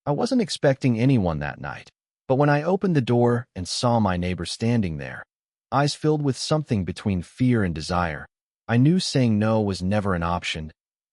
I wasn't expecting anyone that night, but when I opened the door and saw my neighbor standing there, eyes filled with something between fear and desire, I knew saying no was never an option.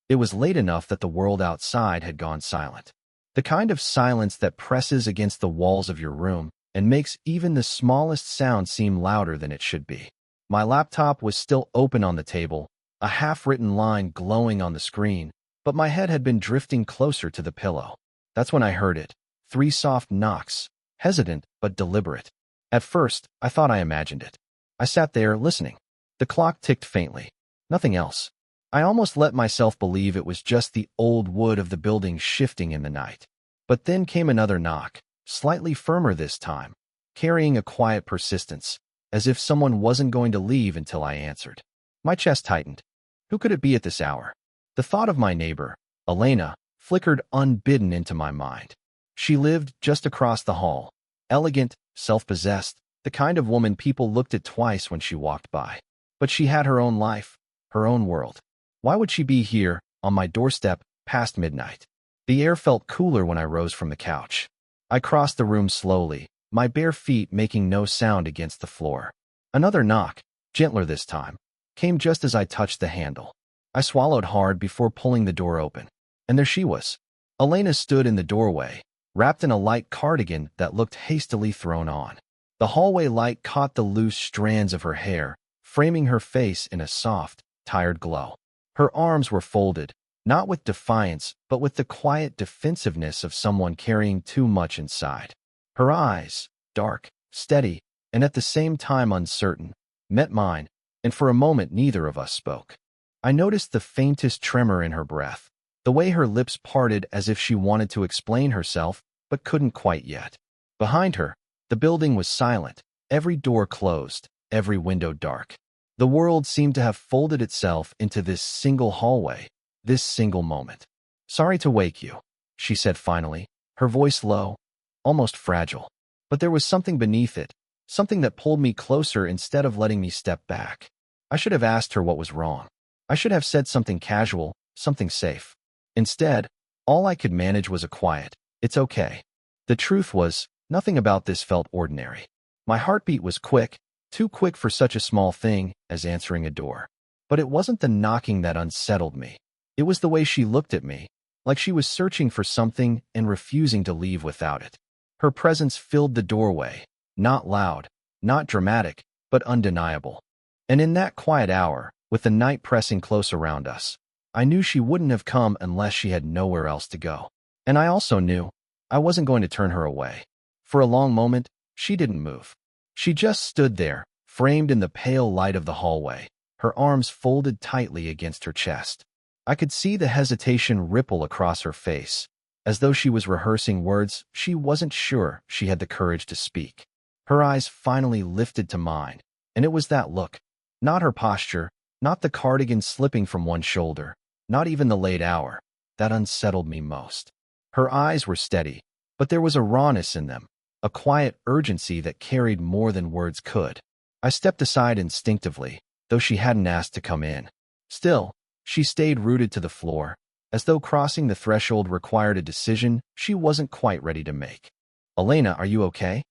It was late enough that the world outside had gone silent. The kind of silence that presses against the walls of your room and makes even the smallest sound seem louder than it should be. My laptop was still open on the table, a half-written line glowing on the screen, but my head had been drifting closer to the pillow. That's when I heard it. 3 soft knocks, hesitant but deliberate. At first, I thought I imagined it. I sat there listening. The clock ticked faintly. Nothing else. I almost let myself believe it was just the old wood of the building shifting in the night. But then came another knock, slightly firmer this time, carrying a quiet persistence, as if someone wasn't going to leave until I answered. My chest tightened. Who could it be at this hour? The thought of my neighbor, Elena, flickered unbidden into my mind. She lived just across the hall, elegant, self-possessed, the kind of woman people looked at twice when she walked by. But she had her own life, her own world. Why would she be here, on my doorstep, past midnight? The air felt cooler when I rose from the couch. I crossed the room slowly, my bare feet making no sound against the floor. Another knock, gentler this time, came just as I touched the handle. I swallowed hard before pulling the door open. And there she was. Elena stood in the doorway, wrapped in a light cardigan that looked hastily thrown on. The hallway light caught the loose strands of her hair, framing her face in a soft, tired glow. Her arms were folded, not with defiance, but with the quiet defensiveness of someone carrying too much inside. Her eyes, dark, steady, and at the same time uncertain, met mine, and for a moment neither of us spoke. I noticed the faintest tremor in her breath, the way her lips parted as if she wanted to explain herself, but couldn't quite yet. Behind her, the building was silent, every door closed, every window dark. The world seemed to have folded itself into this single hallway, this single moment. "Sorry to wake you," she said finally, her voice low, almost fragile. But there was something beneath it, something that pulled me closer instead of letting me step back. I should have asked her what was wrong. I should have said something casual, something safe. Instead, all I could manage was a quiet, "It's okay." The truth was, nothing about this felt ordinary. My heartbeat was quick, too quick for such a small thing as answering a door. But it wasn't the knocking that unsettled me. It was the way she looked at me, like she was searching for something and refusing to leave without it. Her presence filled the doorway, not loud, not dramatic, but undeniable. And in that quiet hour, with the night pressing close around us, I knew she wouldn't have come unless she had nowhere else to go. And I also knew I wasn't going to turn her away. For a long moment, she didn't move. She just stood there, framed in the pale light of the hallway, her arms folded tightly against her chest. I could see the hesitation ripple across her face, as though she was rehearsing words she wasn't sure she had the courage to speak. Her eyes finally lifted to mine, and it was that look. Not her posture, not the cardigan slipping from one shoulder, not even the late hour, that unsettled me most. Her eyes were steady, but there was a rawness in them, a quiet urgency that carried more than words could. I stepped aside instinctively, though she hadn't asked to come in. Still, she stayed rooted to the floor, as though crossing the threshold required a decision she wasn't quite ready to make. "Elena, are you okay?"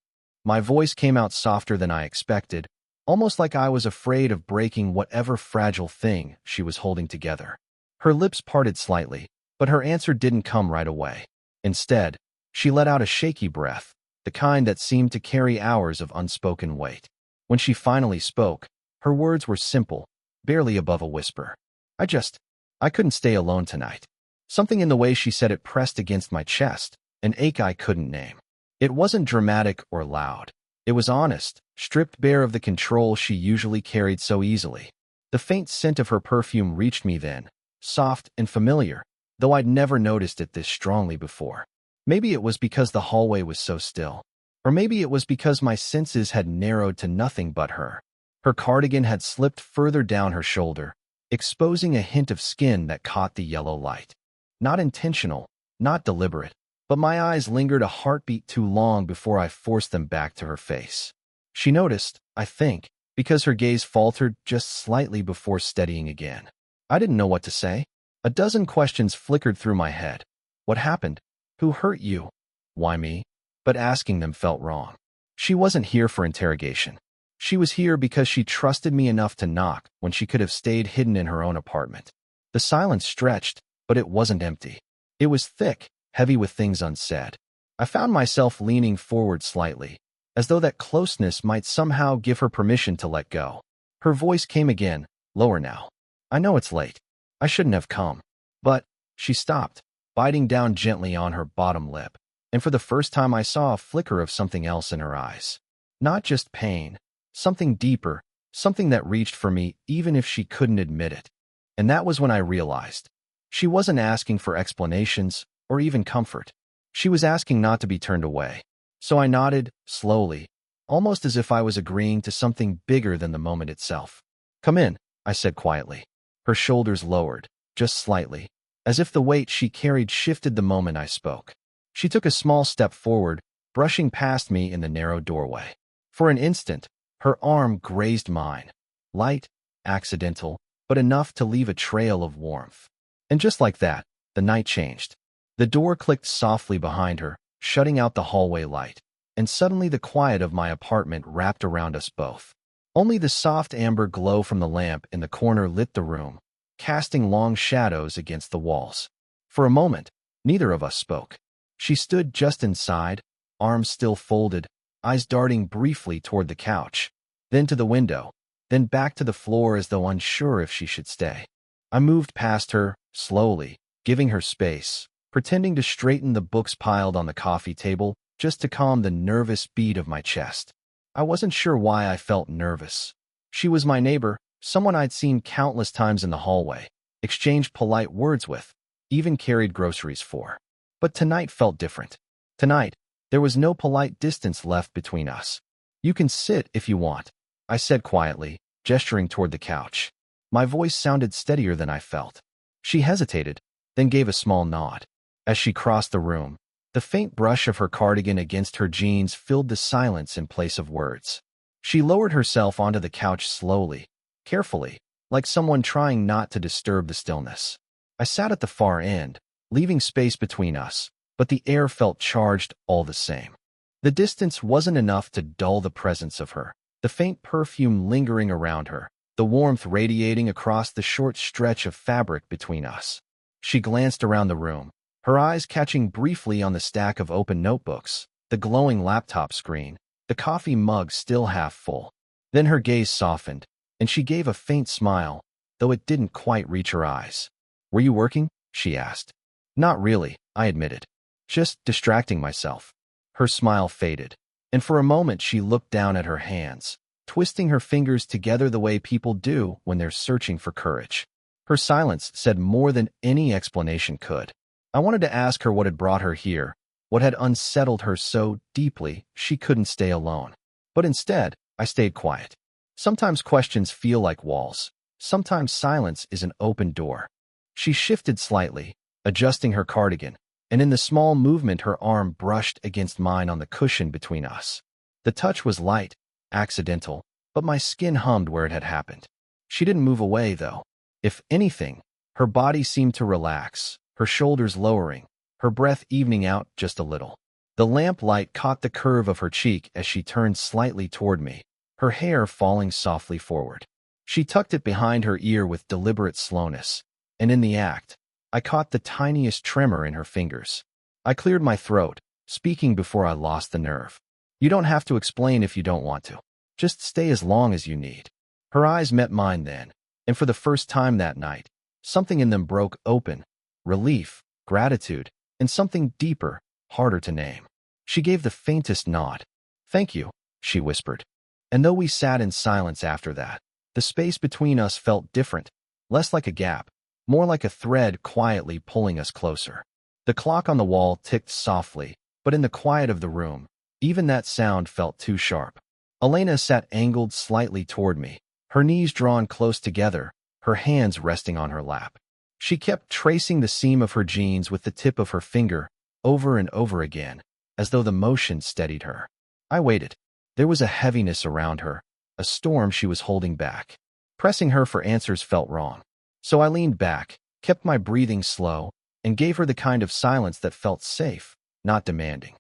My voice came out softer than I expected, almost like I was afraid of breaking whatever fragile thing she was holding together. Her lips parted slightly, but her answer didn't come right away. Instead, she let out a shaky breath, the kind that seemed to carry hours of unspoken weight. When she finally spoke, her words were simple, barely above a whisper. I couldn't stay alone tonight." Something in the way she said it pressed against my chest, an ache I couldn't name. It wasn't dramatic or loud. It was honest, stripped bare of the control she usually carried so easily. The faint scent of her perfume reached me then, soft and familiar, though I'd never noticed it this strongly before. Maybe it was because the hallway was so still. Or maybe it was because my senses had narrowed to nothing but her. Her cardigan had slipped further down her shoulder, exposing a hint of skin that caught the yellow light. Not intentional, not deliberate, but my eyes lingered a heartbeat too long before I forced them back to her face. She noticed, I think, because her gaze faltered just slightly before steadying again. I didn't know what to say. A dozen questions flickered through my head. What happened? Who hurt you? Why me? But asking them felt wrong. She wasn't here for interrogation. She was here because she trusted me enough to knock when she could have stayed hidden in her own apartment. The silence stretched, but it wasn't empty. It was thick, heavy with things unsaid. I found myself leaning forward slightly, as though that closeness might somehow give her permission to let go. Her voice came again, lower now. I know it's late. I shouldn't have come. But, she stopped, biting down gently on her bottom lip, and for the first time I saw a flicker of something else in her eyes. Not just pain, something deeper, something that reached for me even if she couldn't admit it. And that was when I realized. She wasn't asking for explanations or even comfort. She was asking not to be turned away. So I nodded, slowly, almost as if I was agreeing to something bigger than the moment itself. Come in, I said quietly. Her shoulders lowered, just slightly, as if the weight she carried shifted the moment I spoke. She took a small step forward, brushing past me in the narrow doorway. For an instant, her arm grazed mine. Light, accidental, but enough to leave a trail of warmth. And just like that, the night changed. The door clicked softly behind her, shutting out the hallway light, and suddenly the quiet of my apartment wrapped around us both. Only the soft amber glow from the lamp in the corner lit the room, casting long shadows against the walls. For a moment, neither of us spoke. She stood just inside, arms still folded, eyes darting briefly toward the couch, then to the window, then back to the floor as though unsure if she should stay. I moved past her, slowly, giving her space, pretending to straighten the books piled on the coffee table just to calm the nervous beat of my chest. I wasn't sure why I felt nervous. She was my neighbor, someone I'd seen countless times in the hallway, exchanged polite words with, even carried groceries for. But tonight felt different. Tonight, there was no polite distance left between us. You can sit if you want, I said quietly, gesturing toward the couch. My voice sounded steadier than I felt. She hesitated, then gave a small nod. As she crossed the room, the faint brush of her cardigan against her jeans filled the silence in place of words. She lowered herself onto the couch slowly, carefully, like someone trying not to disturb the stillness. I sat at the far end, leaving space between us, but the air felt charged all the same. The distance wasn't enough to dull the presence of her, the faint perfume lingering around her, the warmth radiating across the short stretch of fabric between us. She glanced around the room, her eyes catching briefly on the stack of open notebooks, the glowing laptop screen, the coffee mug still half full. Then her gaze softened, and she gave a faint smile, though it didn't quite reach her eyes. "Were you working?" she asked. "Not really," I admitted. "Just distracting myself." Her smile faded, and for a moment she looked down at her hands, twisting her fingers together the way people do when they're searching for courage. Her silence said more than any explanation could. I wanted to ask her what had brought her here, what had unsettled her so deeply she couldn't stay alone. But instead, I stayed quiet. Sometimes questions feel like walls. Sometimes silence is an open door. She shifted slightly, adjusting her cardigan, and in the small movement her arm brushed against mine on the cushion between us. The touch was light, accidental, but my skin hummed where it had happened. She didn't move away, though. If anything, her body seemed to relax, her shoulders lowering, her breath evening out just a little. The lamplight caught the curve of her cheek as she turned slightly toward me, her hair falling softly forward. She tucked it behind her ear with deliberate slowness, and in the act, I caught the tiniest tremor in her fingers. I cleared my throat, speaking before I lost the nerve. "You don't have to explain if you don't want to. Just stay as long as you need." Her eyes met mine then, and for the first time that night, something in them broke open: relief, gratitude, and something deeper, harder to name. She gave the faintest nod. "Thank you," she whispered. And though we sat in silence after that, the space between us felt different, less like a gap, more like a thread quietly pulling us closer. The clock on the wall ticked softly, but in the quiet of the room, even that sound felt too sharp. Elena sat angled slightly toward me, her knees drawn close together, her hands resting on her lap. She kept tracing the seam of her jeans with the tip of her finger, over and over again, as though the motion steadied her. I waited. There was a heaviness around her, a storm she was holding back. Pressing her for answers felt wrong. So I leaned back, kept my breathing slow, and gave her the kind of silence that felt safe, not demanding.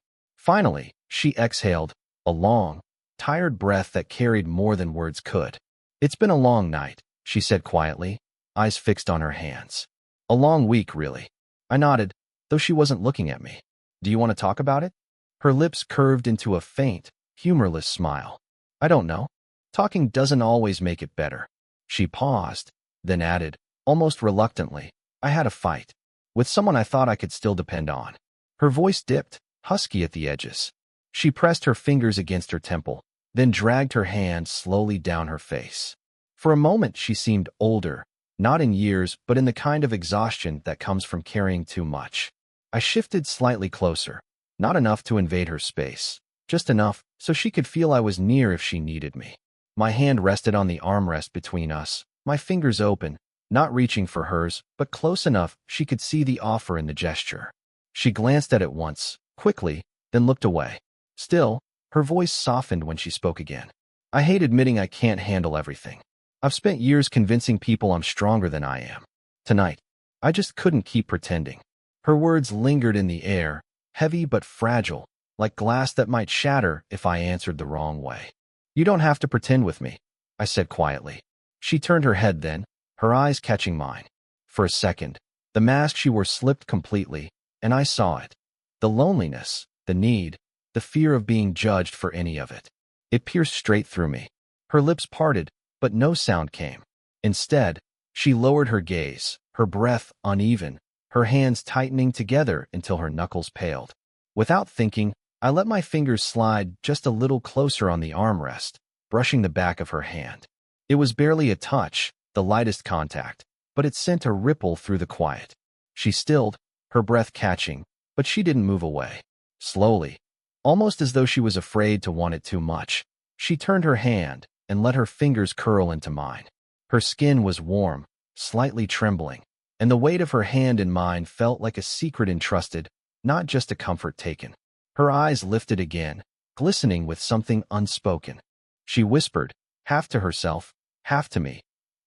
Finally, she exhaled, a long, tired breath that carried more than words could. "It's been a long night," she said quietly, eyes fixed on her hands. "A long week, really." I nodded, though she wasn't looking at me. "Do you want to talk about it?" Her lips curved into a faint, humorless smile. "I don't know. Talking doesn't always make it better." She paused, then added, almost reluctantly, "I had a fight. With someone I thought I could still depend on." Her voice dipped, husky at the edges. She pressed her fingers against her temple, then dragged her hand slowly down her face. For a moment she seemed older, not in years, but in the kind of exhaustion that comes from carrying too much. I shifted slightly closer, not enough to invade her space, just enough so she could feel I was near if she needed me. My hand rested on the armrest between us, my fingers open, not reaching for hers, but close enough she could see the offer in the gesture. She glanced at it once, quickly, then looked away. Still, her voice softened when she spoke again. "I hate admitting I can't handle everything. I've spent years convincing people I'm stronger than I am. Tonight, I just couldn't keep pretending." Her words lingered in the air, heavy but fragile, like glass that might shatter if I answered the wrong way. "You don't have to pretend with me," I said quietly. She turned her head then, her eyes catching mine. For a second, the mask she wore slipped completely, and I saw it. The loneliness, the need, the fear of being judged for any of it. It pierced straight through me. Her lips parted, but no sound came. Instead, she lowered her gaze, her breath uneven, her hands tightening together until her knuckles paled. Without thinking, I let my fingers slide just a little closer on the armrest, brushing the back of her hand. It was barely a touch, the lightest contact, but it sent a ripple through the quiet. She stilled, her breath catching, but she didn't move away. Slowly, almost as though she was afraid to want it too much, she turned her hand and let her fingers curl into mine. Her skin was warm, slightly trembling, and the weight of her hand in mine felt like a secret entrusted, not just a comfort taken. Her eyes lifted again, glistening with something unspoken. She whispered, half to herself, half to me,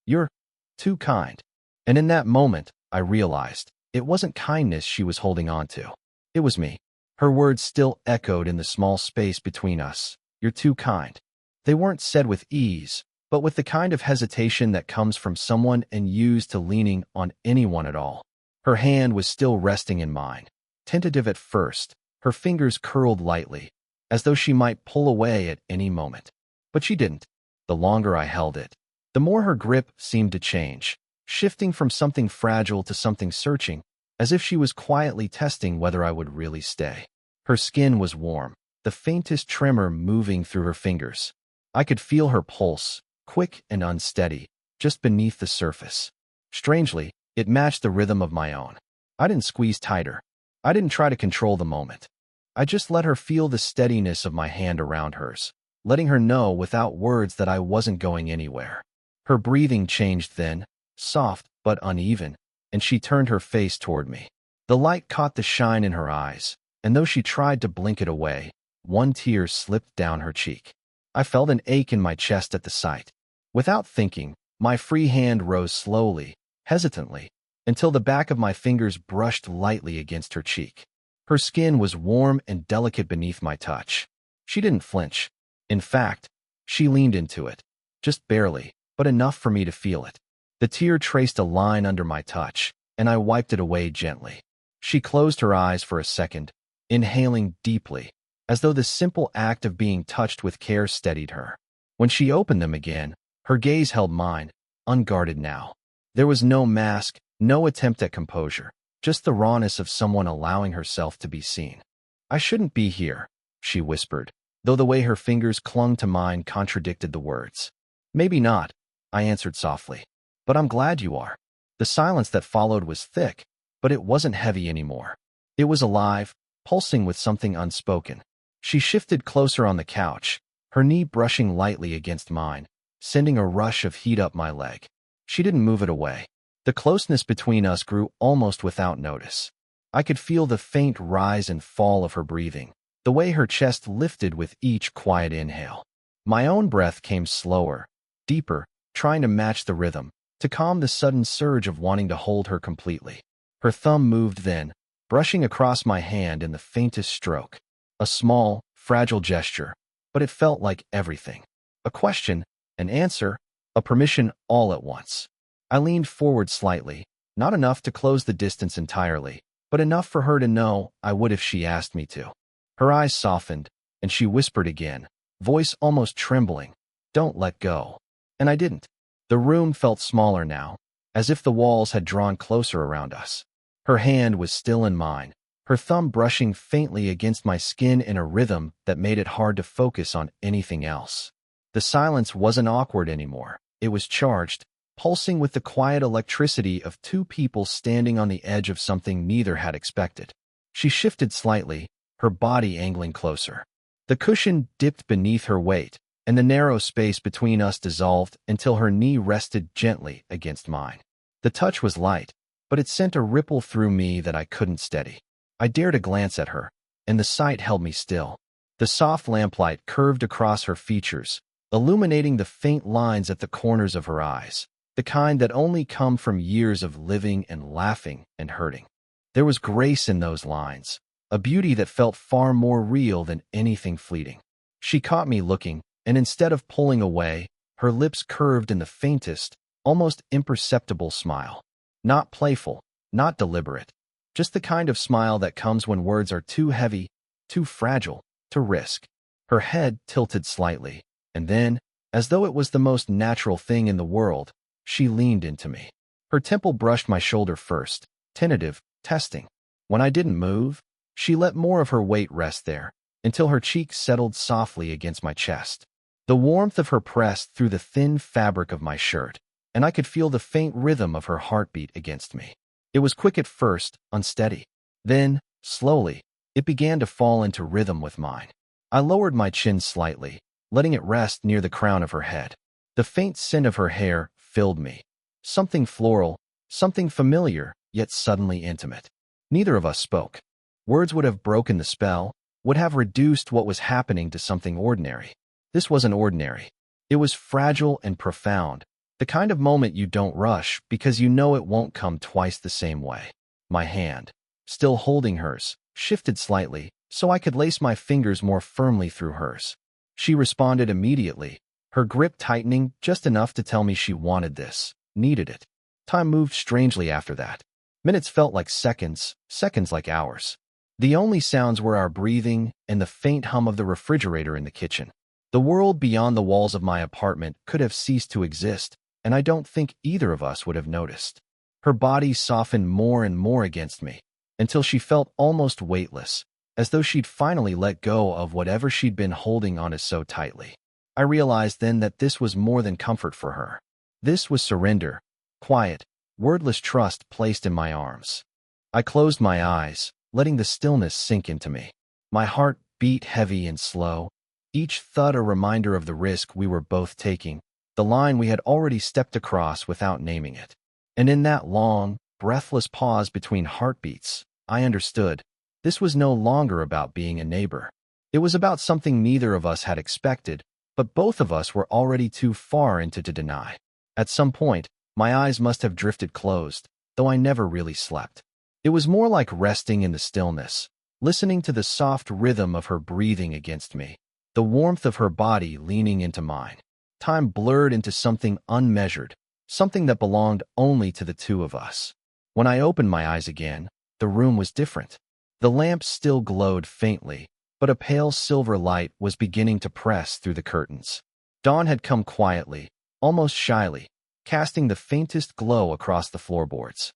"You're too kind." And in that moment, I realized it wasn't kindness she was holding on to. It was me. Her words still echoed in the small space between us. "You're too kind." They weren't said with ease, but with the kind of hesitation that comes from someone and used to leaning on anyone at all. Her hand was still resting in mine, tentative at first, her fingers curled lightly, as though she might pull away at any moment. But she didn't. The longer I held it, the more her grip seemed to change, shifting from something fragile to something searching, as if she was quietly testing whether I would really stay. Her skin was warm, the faintest tremor moving through her fingers. I could feel her pulse, quick and unsteady, just beneath the surface. Strangely, it matched the rhythm of my own. I didn't squeeze tighter. I didn't try to control the moment. I just let her feel the steadiness of my hand around hers, letting her know without words that I wasn't going anywhere. Her breathing changed then, soft but uneven, and she turned her face toward me. The light caught the shine in her eyes, and though she tried to blink it away, one tear slipped down her cheek. I felt an ache in my chest at the sight. Without thinking, my free hand rose slowly, hesitantly, until the back of my fingers brushed lightly against her cheek. Her skin was warm and delicate beneath my touch. She didn't flinch. In fact, she leaned into it, just barely, but enough for me to feel it. The tear traced a line under my touch, and I wiped it away gently. She closed her eyes for a second, inhaling deeply, as though the simple act of being touched with care steadied her. When she opened them again, her gaze held mine, unguarded now. There was no mask, no attempt at composure, just the rawness of someone allowing herself to be seen. "I shouldn't be here," she whispered, though the way her fingers clung to mine contradicted the words. "Maybe not," I answered softly, "but I'm glad you are." The silence that followed was thick, but it wasn't heavy anymore. It was alive, pulsing with something unspoken. She shifted closer on the couch, her knee brushing lightly against mine, sending a rush of heat up my leg. She didn't move it away. The closeness between us grew almost without notice. I could feel the faint rise and fall of her breathing, the way her chest lifted with each quiet inhale. My own breath came slower, deeper, trying to match the rhythm, to calm the sudden surge of wanting to hold her completely. Her thumb moved then, brushing across my hand in the faintest stroke. A small, fragile gesture, but it felt like everything. A question, an answer, a permission all at once. I leaned forward slightly, not enough to close the distance entirely, but enough for her to know I would if she asked me to. Her eyes softened, and she whispered again, voice almost trembling, "Don't let go." And I didn't. The room felt smaller now, as if the walls had drawn closer around us. Her hand was still in mine, her thumb brushing faintly against my skin in a rhythm that made it hard to focus on anything else. The silence wasn't awkward anymore. It was charged, pulsing with the quiet electricity of two people standing on the edge of something neither had expected. She shifted slightly, her body angling closer. The cushion dipped beneath her weight, and the narrow space between us dissolved until her knee rested gently against mine. The touch was light, but it sent a ripple through me that I couldn't steady. I dared a glance at her, and the sight held me still. The soft lamplight curved across her features, illuminating the faint lines at the corners of her eyes, the kind that only come from years of living and laughing and hurting. There was grace in those lines, a beauty that felt far more real than anything fleeting. She caught me looking, and instead of pulling away, her lips curved in the faintest, almost imperceptible smile. Not playful, not deliberate, just the kind of smile that comes when words are too heavy, too fragile, to risk. Her head tilted slightly, and then, as though it was the most natural thing in the world, she leaned into me. Her temple brushed my shoulder first, tentative, testing. When I didn't move, she let more of her weight rest there, until her cheek settled softly against my chest. The warmth of her pressed through the thin fabric of my shirt, and I could feel the faint rhythm of her heartbeat against me. It was quick at first, unsteady. Then, slowly, it began to fall into rhythm with mine. I lowered my chin slightly, letting it rest near the crown of her head. The faint scent of her hair filled me. Something floral, something familiar, yet suddenly intimate. Neither of us spoke. Words would have broken the spell, would have reduced what was happening to something ordinary. This wasn't ordinary. It was fragile and profound, the kind of moment you don't rush because you know it won't come twice the same way. My hand, still holding hers, shifted slightly so I could lace my fingers more firmly through hers. She responded immediately, her grip tightening just enough to tell me she wanted this, needed it. Time moved strangely after that. Minutes felt like seconds, seconds like hours. The only sounds were our breathing and the faint hum of the refrigerator in the kitchen. The world beyond the walls of my apartment could have ceased to exist, and I don't think either of us would have noticed. Her body softened more and more against me, until she felt almost weightless, as though she'd finally let go of whatever she'd been holding onto so tightly. I realized then that this was more than comfort for her. This was surrender, quiet, wordless trust placed in my arms. I closed my eyes, letting the stillness sink into me. My heart beat heavy and slow, each thud a reminder of the risk we were both taking, the line we had already stepped across without naming it. And in that long, breathless pause between heartbeats, I understood. This was no longer about being a neighbor. It was about something neither of us had expected, but both of us were already too far into to deny. At some point, my eyes must have drifted closed, though I never really slept. It was more like resting in the stillness, listening to the soft rhythm of her breathing against me, the warmth of her body leaning into mine. Time blurred into something unmeasured, something that belonged only to the two of us. When I opened my eyes again, the room was different. The lamp still glowed faintly, but a pale silver light was beginning to press through the curtains. Dawn had come quietly, almost shyly, casting the faintest glow across the floorboards.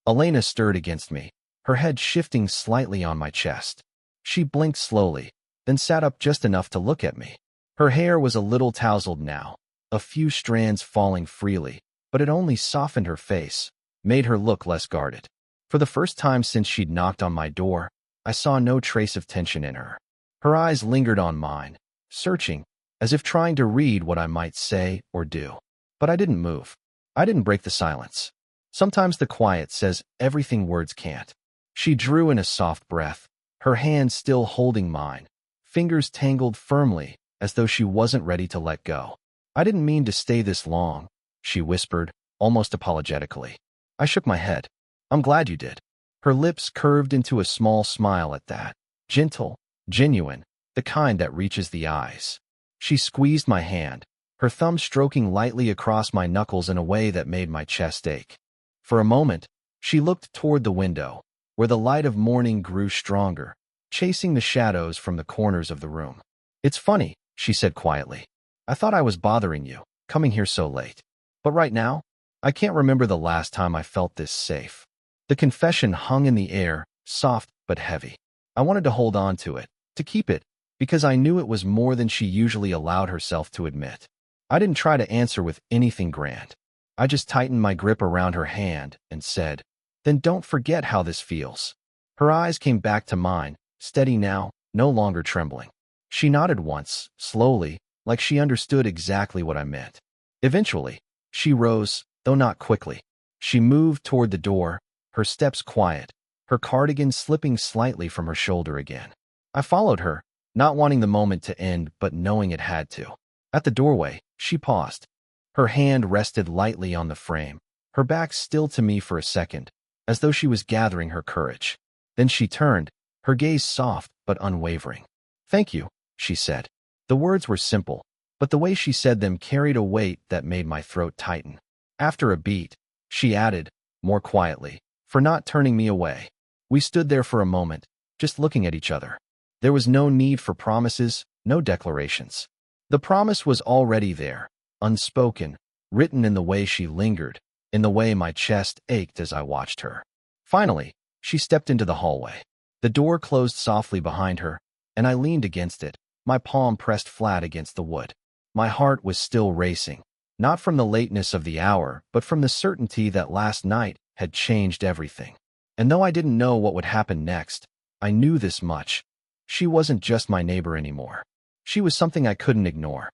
Elena stirred against me, her head shifting slightly on my chest. She blinked slowly, then sat up just enough to look at me. Her hair was a little tousled now, a few strands falling freely, but it only softened her face, made her look less guarded. For the first time since she'd knocked on my door, I saw no trace of tension in her. Her eyes lingered on mine, searching, as if trying to read what I might say or do. But I didn't move. I didn't break the silence. Sometimes the quiet says everything words can't. She drew in a soft breath, her hand still holding mine, fingers tangled firmly, as though she wasn't ready to let go. "I didn't mean to stay this long," she whispered, almost apologetically. I shook my head. "I'm glad you did." Her lips curved into a small smile at that, gentle, Genuine, the kind that reaches the eyes. She squeezed my hand, her thumb stroking lightly across my knuckles in a way that made my chest ache. For a moment, she looked toward the window, where the light of morning grew stronger, chasing the shadows from the corners of the room. "It's funny," she said quietly. "I thought I was bothering you, coming here so late. But right now, I can't remember the last time I felt this safe." The confession hung in the air, soft but heavy. I wanted to hold on to it, to keep it, because I knew it was more than she usually allowed herself to admit. I didn't try to answer with anything grand. I just tightened my grip around her hand and said, "Then don't forget how this feels." Her eyes came back to mine, steady now, no longer trembling. She nodded once, slowly, like she understood exactly what I meant. Eventually, she rose, though not quickly. She moved toward the door, her steps quiet, her cardigan slipping slightly from her shoulder again. I followed her, not wanting the moment to end but knowing it had to. At the doorway, she paused. Her hand rested lightly on the frame, her back still to me for a second, as though she was gathering her courage. Then she turned, her gaze soft but unwavering. "Thank you," she said. The words were simple, but the way she said them carried a weight that made my throat tighten. After a beat, she added, more quietly, "For not turning me away." We stood there for a moment, just looking at each other. There was no need for promises, no declarations. The promise was already there, unspoken, written in the way she lingered, in the way my chest ached as I watched her. Finally, she stepped into the hallway. The door closed softly behind her, and I leaned against it, my palm pressed flat against the wood. My heart was still racing, not from the lateness of the hour, but from the certainty that last night had changed everything. And though I didn't know what would happen next, I knew this much. She wasn't just my neighbor anymore. She was something I couldn't ignore.